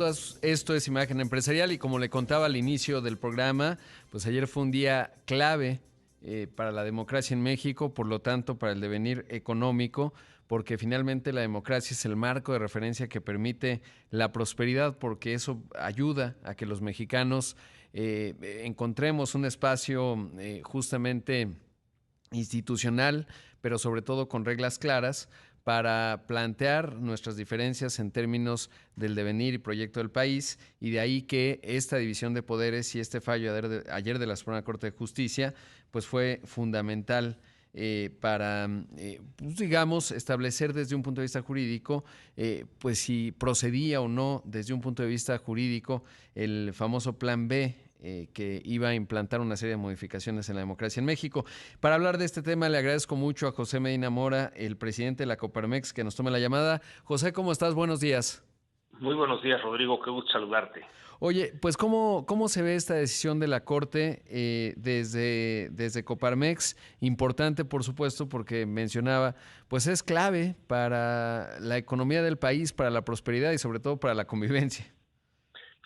Esto es Imagen Empresarial y como le contaba al inicio del programa, pues ayer fue un día clave para la democracia en México, por lo tanto para el devenir económico, porque finalmente la democracia es el marco de referencia que permite la prosperidad, porque eso ayuda a que los mexicanos encontremos un espacio justamente institucional, pero sobre todo con reglas claras para plantear nuestras diferencias en términos del devenir y proyecto del país, y de ahí que esta división de poderes y este fallo ayer de la Suprema Corte de Justicia pues fue fundamental para, pues digamos, establecer desde un punto de vista jurídico, pues si procedía o no desde un punto de vista jurídico el famoso Plan B, que iba a implantar una serie de modificaciones en la democracia en México. Para hablar de este tema le agradezco mucho a José Medina Mora, el presidente de la Coparmex, que nos tome la llamada. José, ¿cómo estás? Buenos días. Muy buenos días, Rodrigo. Qué gusto saludarte. Oye, pues ¿cómo se ve esta decisión de la Corte desde Coparmex? Importante, por supuesto, porque mencionaba, pues es clave para la economía del país, para la prosperidad y sobre todo para la convivencia.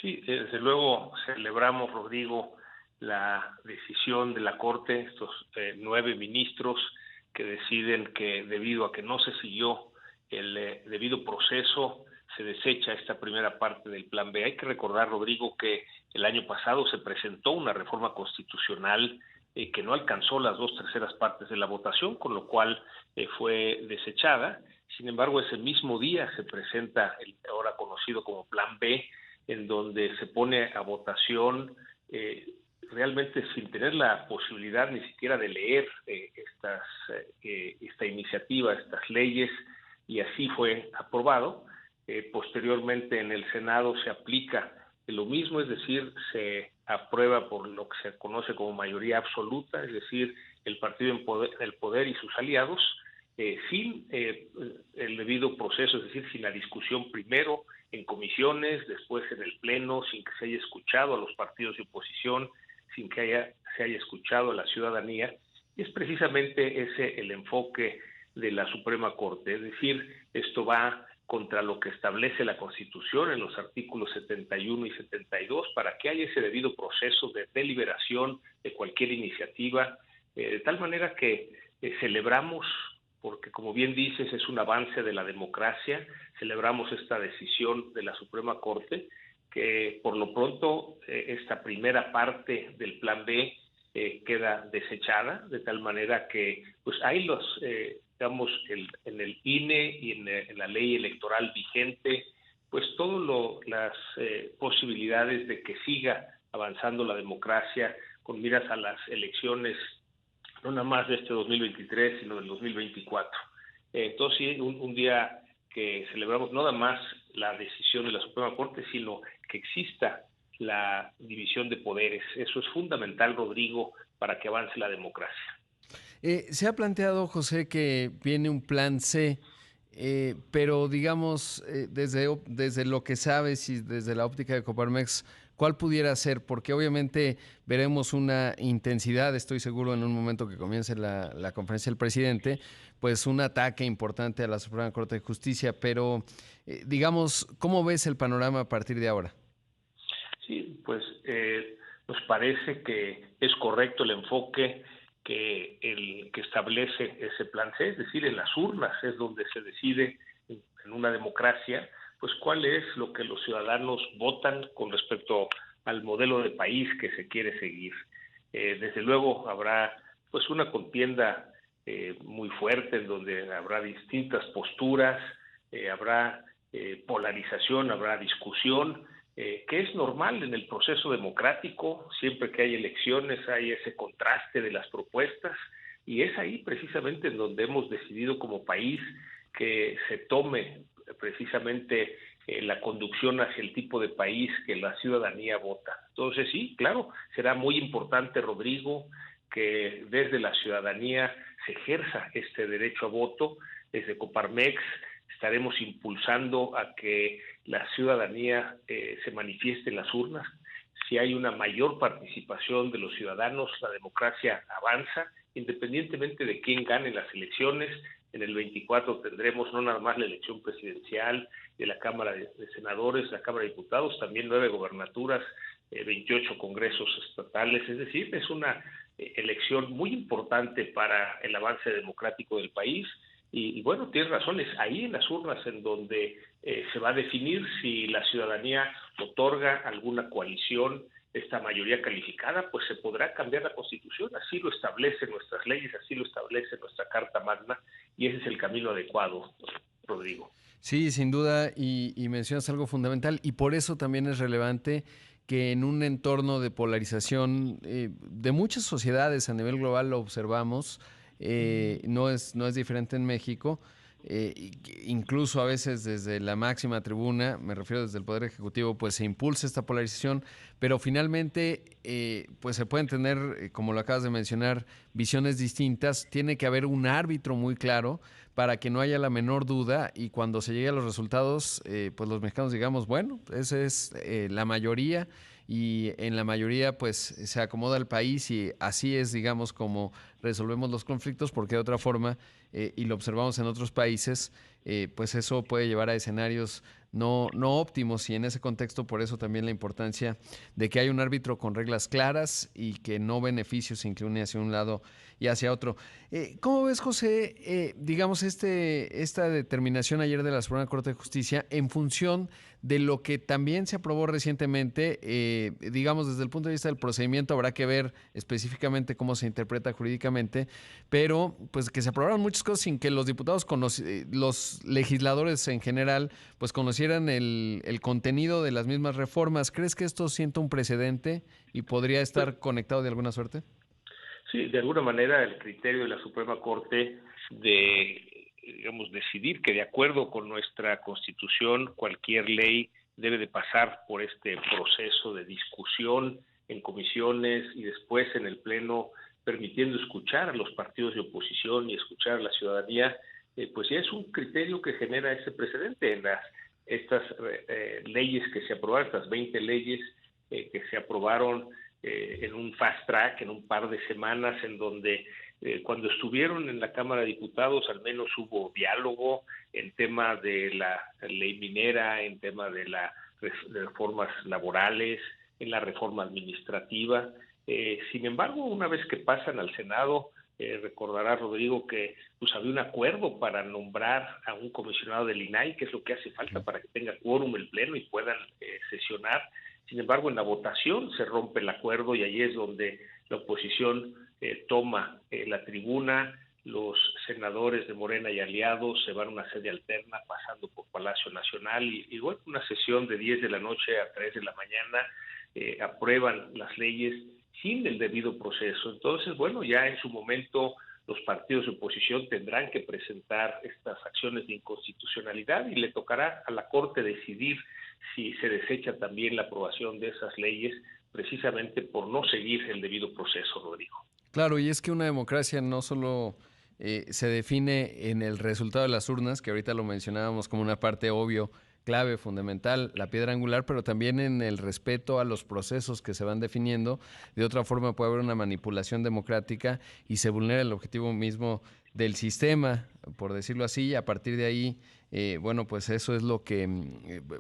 Sí, desde luego celebramos, Rodrigo, la decisión de la Corte, estos 9 ministros que deciden que debido a que no se siguió el debido proceso, se desecha esta primera parte del Plan B. Hay que recordar, Rodrigo, que el año pasado se presentó una reforma constitucional que no alcanzó las 2/3 partes de la votación, con lo cual fue desechada. Sin embargo, ese mismo día se presenta el ahora conocido como Plan B, en donde se pone a votación realmente sin tener la posibilidad ni siquiera de leer esta iniciativa, estas leyes, y así fue aprobado. Posteriormente en el Senado se aplica lo mismo, es decir, se aprueba por lo que se conoce como mayoría absoluta, es decir, el partido en el poder y sus aliados, sin el debido proceso, es decir, sin la discusión primero en comisiones, después en el Pleno, sin que se haya escuchado a los partidos de oposición, sin que se haya escuchado a la ciudadanía. Y es precisamente ese el enfoque de la Suprema Corte, es decir, esto va contra lo que establece la Constitución en los artículos 71 y 72 para que haya ese debido proceso de deliberación de cualquier iniciativa, de tal manera que celebramos, porque como bien dices es un avance de la democracia, celebramos esta decisión de la Suprema Corte, que por lo pronto esta primera parte del Plan B queda desechada, de tal manera que pues hay digamos, en el INE y en la ley electoral vigente, pues todas las posibilidades de que siga avanzando la democracia con miras a las elecciones, no nada más de este 2023, sino del 2024. Entonces, sí, un día que celebramos no nada más la decisión de la Suprema Corte, sino que exista la división de poderes. Eso es fundamental, Rodrigo, para que avance la democracia. Se ha planteado, José, que viene un plan C, pero digamos, desde lo que sabes y desde la óptica de Coparmex, ¿cuál pudiera ser? Porque obviamente veremos una intensidad, estoy seguro, en un momento que comience la conferencia del presidente, pues un ataque importante a la Suprema Corte de Justicia, pero digamos, ¿cómo ves el panorama a partir de ahora? Sí, pues nos parece que es correcto el enfoque que establece ese plan C, es decir, en las urnas es donde se decide en una democracia, pues cuál es lo que los ciudadanos votan con respecto al modelo de país que se quiere seguir. Desde luego habrá pues una contienda muy fuerte en donde habrá distintas posturas, habrá polarización, habrá discusión, que es normal en el proceso democrático. Siempre que hay elecciones hay ese contraste de las propuestas, y es ahí precisamente en donde hemos decidido como país que se tome precisamente la conducción hacia el tipo de país que la ciudadanía vota. Entonces sí, claro, será muy importante, Rodrigo, que desde la ciudadanía se ejerza este derecho a voto. Desde Coparmex estaremos impulsando a que la ciudadanía se manifieste en las urnas. Si hay una mayor participación de los ciudadanos, la democracia avanza, independientemente de quién gane las elecciones. en el 24 tendremos no nada más la elección presidencial de la Cámara de Senadores, la Cámara de Diputados, también 9 gobernaturas, 28 congresos estatales, es decir, es una elección muy importante para el avance democrático del país. Y bueno, tienes razón, es ahí en las urnas en donde se va a definir si la ciudadanía otorga alguna coalición esta mayoría calificada, pues se podrá cambiar la Constitución, así lo establecen nuestras leyes, así lo establece nuestra Carta Magna, y ese es el camino adecuado, Rodrigo. Sí, sin duda, y mencionas algo fundamental, y por eso también es relevante que en un entorno de polarización de muchas sociedades a nivel global lo observamos, no es diferente en México, incluso a veces desde la máxima tribuna, me refiero desde el Poder Ejecutivo, pues se impulsa esta polarización, pero finalmente pues se pueden tener, como lo acabas de mencionar, visiones distintas, tiene que haber un árbitro muy claro para que no haya la menor duda y cuando se llegue a los resultados, pues los mexicanos digamos, bueno, esa es la mayoría y en la mayoría pues se acomoda el país y así es, digamos, como resolvemos los conflictos, porque de otra forma, y lo observamos en otros países, pues eso puede llevar a escenarios no óptimos y en ese contexto por eso también la importancia de que haya un árbitro con reglas claras y que no beneficios se incline hacia un lado y hacia otro. ¿Cómo ves, José, digamos, esta determinación ayer de la Suprema Corte de Justicia en función de lo que también se aprobó recientemente, digamos, desde el punto de vista del procedimiento, habrá que ver específicamente cómo se interpreta jurídicamente, pero pues que se aprobaron muchas cosas sin que los diputados, los legisladores en general, pues conocieran el contenido de las mismas reformas? ¿Crees que esto sienta un precedente y podría estar conectado de alguna suerte? Sí, de alguna manera el criterio de la Suprema Corte de, digamos, decidir que de acuerdo con nuestra Constitución cualquier ley debe de pasar por este proceso de discusión en comisiones y después en el Pleno, permitiendo escuchar a los partidos de oposición y escuchar a la ciudadanía, pues ya es un criterio que genera ese precedente en estas leyes que se aprobaron, estas 20 leyes que se aprobaron en un fast track, en un par de semanas, en donde cuando estuvieron en la Cámara de Diputados al menos hubo diálogo en tema de la ley minera, en tema de las reformas laborales, en la reforma administrativa. Sin embargo, una vez que pasan al Senado, recordará Rodrigo que pues había un acuerdo para nombrar a un comisionado del INAI, que es lo que hace falta para que tenga quórum el Pleno y puedan sesionar. Sin embargo, en la votación se rompe el acuerdo y ahí es donde la oposición toma la tribuna, los senadores de Morena y aliados se van a una sede alterna pasando por Palacio Nacional y bueno, una sesión de 10 de la noche a 3 de la mañana aprueban las leyes sin el debido proceso. Entonces, bueno, ya en su momento los partidos de oposición tendrán que presentar estas acciones de inconstitucionalidad y le tocará a la Corte decidir si se desecha también la aprobación de esas leyes precisamente por no seguir el debido proceso, Rodrigo. Claro, y es que una democracia no solo se define en el resultado de las urnas, que ahorita lo mencionábamos como una parte obvio, clave, fundamental, la piedra angular, pero también en el respeto a los procesos que se van definiendo. De otra forma puede haber una manipulación democrática y se vulnera el objetivo mismo del sistema, por decirlo así, y a partir de ahí, bueno, pues eso es lo que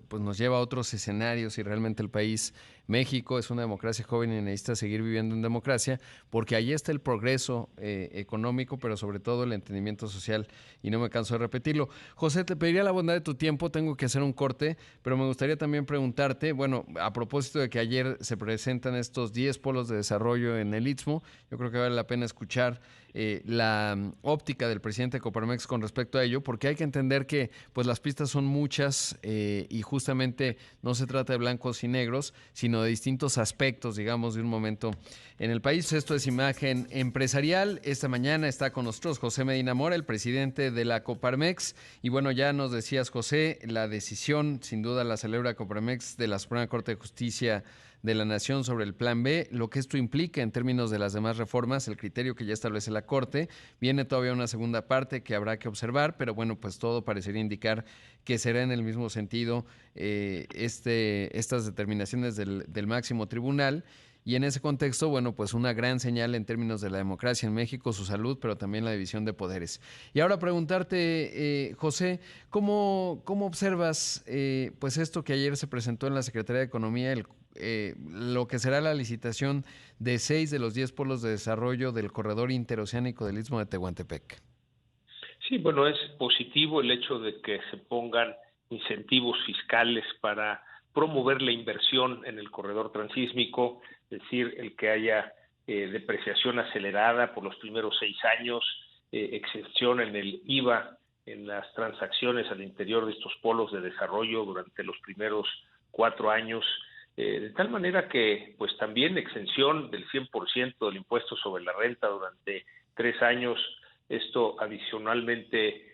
pues nos lleva a otros escenarios y realmente el país, México, es una democracia joven y necesita seguir viviendo en democracia porque ahí está el progreso económico, pero sobre todo el entendimiento social y no me canso de repetirlo. José, te pediría la bondad de tu tiempo, tengo que hacer un corte, pero me gustaría también preguntarte, bueno, a propósito de que ayer se presentan estos 10 polos de desarrollo en el Istmo, yo creo que vale la pena escuchar la óptica del presidente de Coparmex con respecto a ello, porque hay que entender que pues las pistas son muchas y justamente no se trata de blancos y negros, sino de distintos aspectos, digamos, de un momento en el país. Esto es Imagen Empresarial. Esta mañana está con nosotros José Medina Mora, el presidente de la Coparmex. Y bueno, ya nos decías, José, la decisión, sin duda la celebra Coparmex, de la Suprema Corte de Justicia de la Nación sobre el Plan B, lo que esto implica en términos de las demás reformas, el criterio que ya establece la Corte. Viene todavía una segunda parte que habrá que observar, pero bueno, pues todo parecería indicar que será en el mismo sentido estas determinaciones del máximo tribunal. y en ese contexto, bueno, pues una gran señal en términos de la democracia en México, su salud, pero también la división de poderes. Y ahora preguntarte, José, ¿cómo observas pues esto que ayer se presentó en la Secretaría de Economía, lo que será la licitación de 6 de los 10 polos de desarrollo del corredor interoceánico del Istmo de Tehuantepec? Sí, bueno, es positivo el hecho de que se pongan incentivos fiscales para promover la inversión en el corredor transísmico, es decir, el que haya depreciación acelerada por los primeros 6 años, exención en el IVA en las transacciones al interior de estos polos de desarrollo durante los primeros 4 años, de tal manera que pues también exención del 100% del impuesto sobre la renta durante 3 años. Esto adicionalmente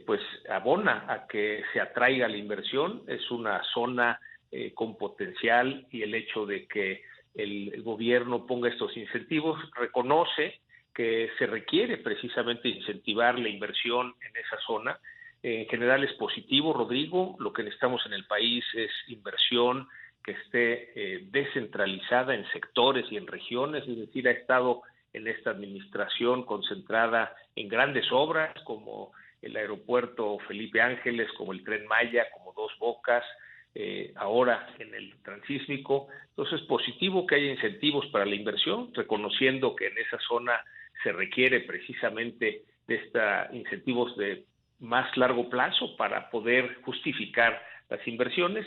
pues abona a que se atraiga la inversión. Es una zona con potencial, y el hecho de que el gobierno ponga estos incentivos reconoce que se requiere precisamente incentivar la inversión en esa zona. En general es positivo, Rodrigo. Lo que necesitamos en el país es inversión que esté descentralizada en sectores y en regiones, es decir, ha estado en esta administración concentrada en grandes obras como el aeropuerto Felipe Ángeles, como el Tren Maya, como Dos Bocas, ahora en el transísmico. Entonces es positivo que haya incentivos para la inversión, reconociendo que en esa zona se requiere precisamente de estos incentivos de más largo plazo para poder justificar las inversiones.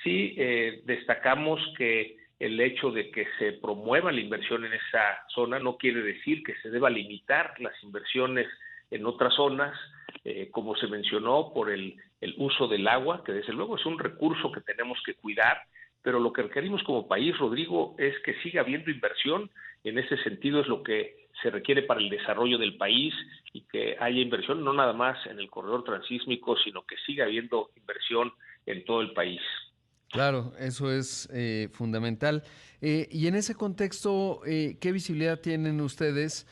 Sí, destacamos que el hecho de que se promueva la inversión en esa zona no quiere decir que se deba limitar las inversiones en otras zonas, como se mencionó, por el uso del agua, que desde luego es un recurso que tenemos que cuidar, pero lo que requerimos como país, Rodrigo, es que siga habiendo inversión. En ese sentido es lo que se requiere para el desarrollo del país, y que haya inversión no nada más en el corredor transísmico, sino que siga habiendo inversión en todo el país. Claro, eso es fundamental. Y en ese contexto, ¿qué visibilidad tienen ustedes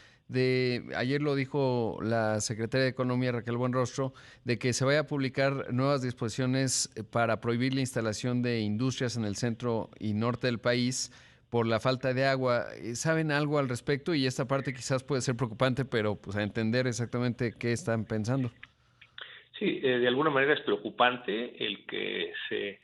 ayer lo dijo la secretaria de Economía, Raquel Buenrostro, de que se vaya a publicar nuevas disposiciones para prohibir la instalación de industrias en el centro y norte del país por la falta de agua? ¿Saben algo al respecto? Y esta parte quizás puede ser preocupante, pero pues a entender exactamente qué están pensando. Sí, de alguna manera es preocupante el que se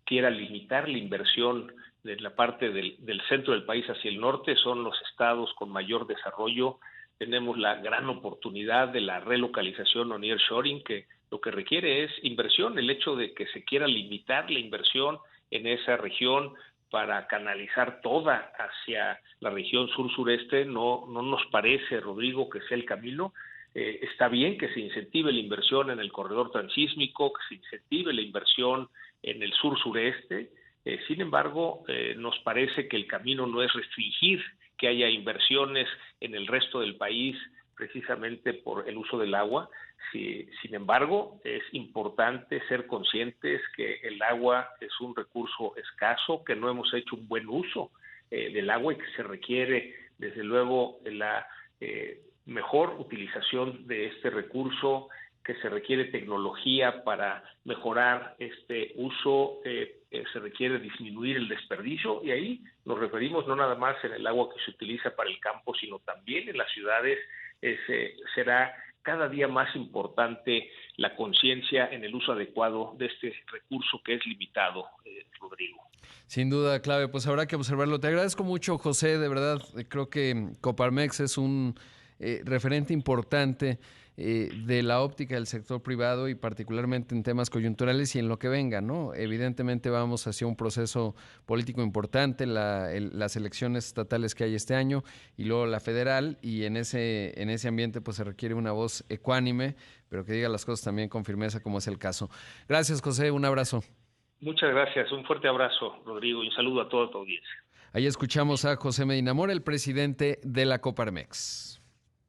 quiera limitar la inversión de la parte del centro del país hacia el norte. Son los estados con mayor desarrollo. Tenemos la gran oportunidad de la relocalización o nearshoring, que lo que requiere es inversión. El hecho de que se quiera limitar la inversión en esa región para canalizar toda hacia la región sur-sureste no nos parece, Rodrigo, que sea el camino. Está bien que se incentive la inversión en el corredor transísmico, que se incentive la inversión en el sur-sureste. Sin embargo, nos parece que el camino no es restringir que haya inversiones en el resto del país precisamente por el uso del agua. Sin embargo, es importante ser conscientes que el agua es un recurso escaso, que no hemos hecho un buen uso del agua, y que se requiere, desde luego, la mejor utilización de este recurso, que se requiere tecnología para mejorar este uso, se requiere disminuir el desperdicio, y ahí nos referimos no nada más en el agua que se utiliza para el campo, sino también en las ciudades. Será cada día más importante la conciencia en el uso adecuado de este recurso que es limitado, Rodrigo. Sin duda, clave, pues habrá que observarlo. Te agradezco mucho, José, de verdad. Creo que Coparmex es un referente importante de la óptica del sector privado, y particularmente en temas coyunturales y en lo que venga, ¿no? Evidentemente vamos hacia un proceso político importante, las elecciones estatales que hay este año y luego la federal, y en ese ambiente pues se requiere una voz ecuánime, pero que diga las cosas también con firmeza, como es el caso. Gracias, José, un abrazo. Muchas gracias, un fuerte abrazo, Rodrigo, y un saludo a toda tu audiencia. Ahí escuchamos a José Medina Mora, el presidente de la Coparmex.